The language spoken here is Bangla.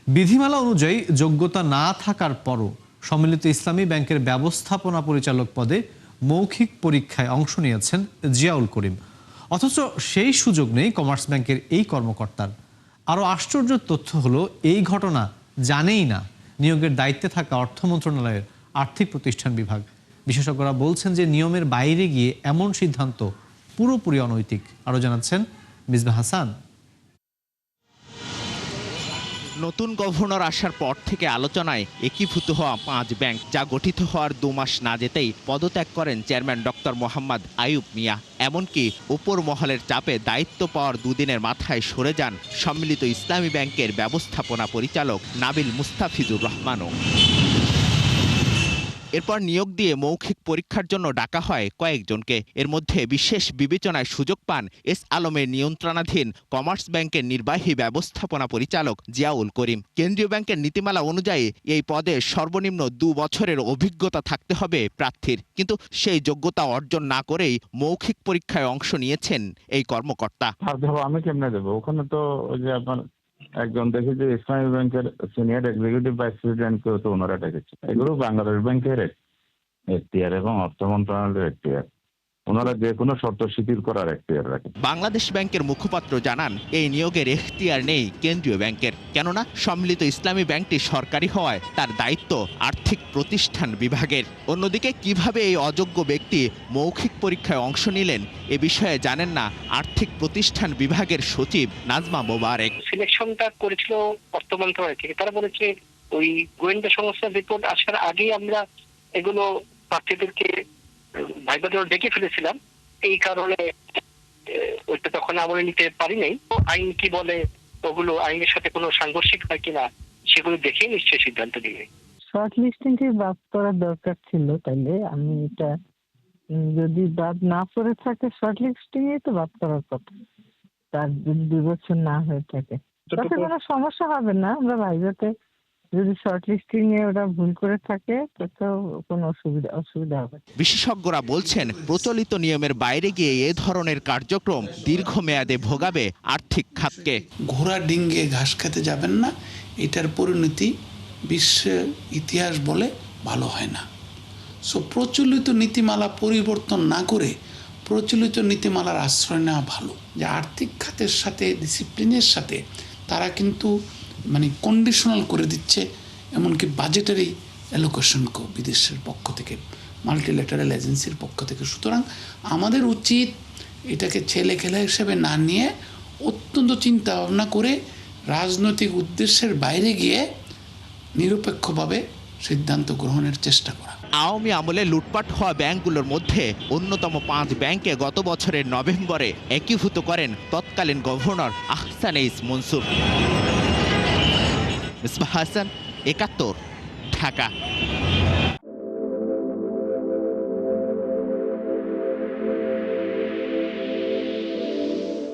বিধিমালা অনুযায়ী যোগ্যতা না থাকার পরও সম্মিলিত ইসলামী ব্যাংকের ব্যবস্থাপনা পরিচালক পদে মৌখিক পরীক্ষায় অংশ নিয়েছেন জিয়াউল করিম। অথচ সেই সুযোগ নেই কমার্স ব্যাংকের এই কর্মকর্তার। আরও আশ্চর্যের তথ্য হলো, এই ঘটনা জানেই না নিয়োগের দায়িত্বে থাকা অর্থ মন্ত্রণালয়ের আর্থিক প্রতিষ্ঠান বিভাগ। বিশেষজ্ঞরা বলছেন যে নিয়মের বাইরে গিয়ে এমন সিদ্ধান্ত পুরোপুরি অনৈতিক। আরও জানাচ্ছেন মিসবাহ হাসান। নতুন গভর্নর আসার পর থেকে আলোচনায় একীভূত হওয়া 5 ব্যাংক, যা গঠিত হওয়ার 2 মাস না যেতেই পদত্যাগ করেন চেয়ারম্যান ডক্টর মোহাম্মদ আইয়ুব মিয়া। এমনকি উপর মহলের চাপে দায়িত্ব পাওয়ার 2 দিনের মাথায় সরে যান সম্মিলিত ইসলামী ব্যাংকের ব্যবস্থাপনা পরিচালক নাবিল মুস্তাফিজুর রহমানও। এরপর নিয়োগ দিয়ে মৌখিক পরীক্ষার জন্য ডাকা হয় কয়েকজনকে। এর মধ্যে বিশেষ বিবেচনায় সুযোগ পান এস আলমের নিয়ন্ত্রণাধীন কমার্স ব্যাংকের নির্বাহী ব্যবস্থাপনা পরিচালক জিয়াউল করিম। কেন্দ্রীয় ব্যাংকের নীতিমালা অনুযায়ী এই পদে সর্বনিম্ন 2 বছরের অভিজ্ঞতা থাকতে হবে প্রার্থীর, কিন্তু সেই যোগ্যতা অর্জন না করেই মৌখিক পরীক্ষায় অংশ নিয়েছেন এই কর্মকর্তা। আমি কেমনে দেবো? ওখানে তো ওই যে আপনার একজন দেখি যে ইসলামী ব্যাংকের সিনিয়র এক্সিকিউটিভ ভাইস প্রেসিডেন্টকেও তো ওনারা ডেকেছে। এগুলো বাংলাদেশ ব্যাংকের এখতিয়ার এবং অর্থ মন্ত্রণালয়ের এখতিয়ার। ওনারা যে কোনো শর্ত শিথিল করার এখতিয়ার রাখেন। বাংলাদেশ ব্যাংকের মুখপাত্র জানান, এই নিয়োগের এখতিয়ার নেই কেন্দ্রীয় ব্যাংকের, কেননা সম্মিলিত ইসলামী ব্যাংকটি সরকারি হওয়ায় তার দায়িত্ব আর্থিক প্রতিষ্ঠান বিভাগের। অন্যদিকে কিভাবে এই অযোগ্য ব্যক্তি মৌখিক পরীক্ষায় অংশ নিলেন এ বিষয়ে জানেন না আর্থিক প্রতিষ্ঠান বিভাগের সচিব নাজমা মোবারক। সিলেকশনটা করেছিল অর্থ মন্ত্রণালয় থেকে। তারা বলেছে ওই গোয়েন্দা সংস্থার রিপোর্ট আসার আগেই আমরা এগুলো প্রার্থীদেরকে ভাইবাদের ডেকে ফেলেছিলাম। এই কারণে ওইটা তখন আমলে নিতে পারি নাই। আইন কি বলে, ওগুলো আইনের সাথে কোনো সাংঘর্ষিক হয় কিনা সেগুলো দেখে নিশ্চয়ই সিদ্ধান্ত নিবে। শর্ট লিস্টিং কে বাদ করার দরকার ছিল, তাইলে আমি এটা যদি বাদ না করে থাকে শর্ট লিস্টিং এ তো বাদ করার কথা। তার যদি 2 বছর না হয়ে থাকে তাতে কোনো সমস্যা হবে না। আমরা ভাইবাতে যদি শর্ট লিস্টিং এ ওরা ভুল করে থাকে তো কোনো অসুবিধা হবে। বিশেষজ্ঞরা বলছেন, প্রচলিত নিয়মের বাইরে গিয়ে এ ধরনের কার্যক্রম দীর্ঘমেয়াদে ভোগাবে আর্থিক খাতকে। ঘোড়া ডিঙ্গে ঘাস খেতে যাবেন না, এটার পরিণতি বিশ্ব ইতিহাস বলে ভালো হয় না। সো প্রচলিত নীতিমালা পরিবর্তন না করে প্রচলিত নীতিমালার আশ্রয় নেওয়া ভালো। যে আর্থিক খাতের সাথে ডিসিপ্লিনের সাথে তারা কিন্তু কন্ডিশনাল করে দিচ্ছে, এমনকি বাজেটারি অ্যালোকেশনকেও বিদেশের পক্ষ থেকে, মাল্টিল্যাটারাল এজেন্সির পক্ষ থেকে। সুতরাং আমাদের উচিত এটাকে ছেলে খেলা হিসেবে না নিয়ে অত্যন্ত চিন্তা ভাবনা করে রাজনৈতিক উদ্দেশ্যের বাইরে গিয়ে নিরপেক্ষভাবে সিদ্ধান্ত গ্রহণের চেষ্টা করা। আওয়ামী আমলে লুটপাট হওয়া ব্যাংকগুলোর মধ্যে অন্যতম 5 ব্যাংকে গত বছরের নভেম্বরে একীভূত করেন তৎকালীন গভর্নর আহসানেইস মনসুর। মিসবাহ হাসান, 71, ঢাকা।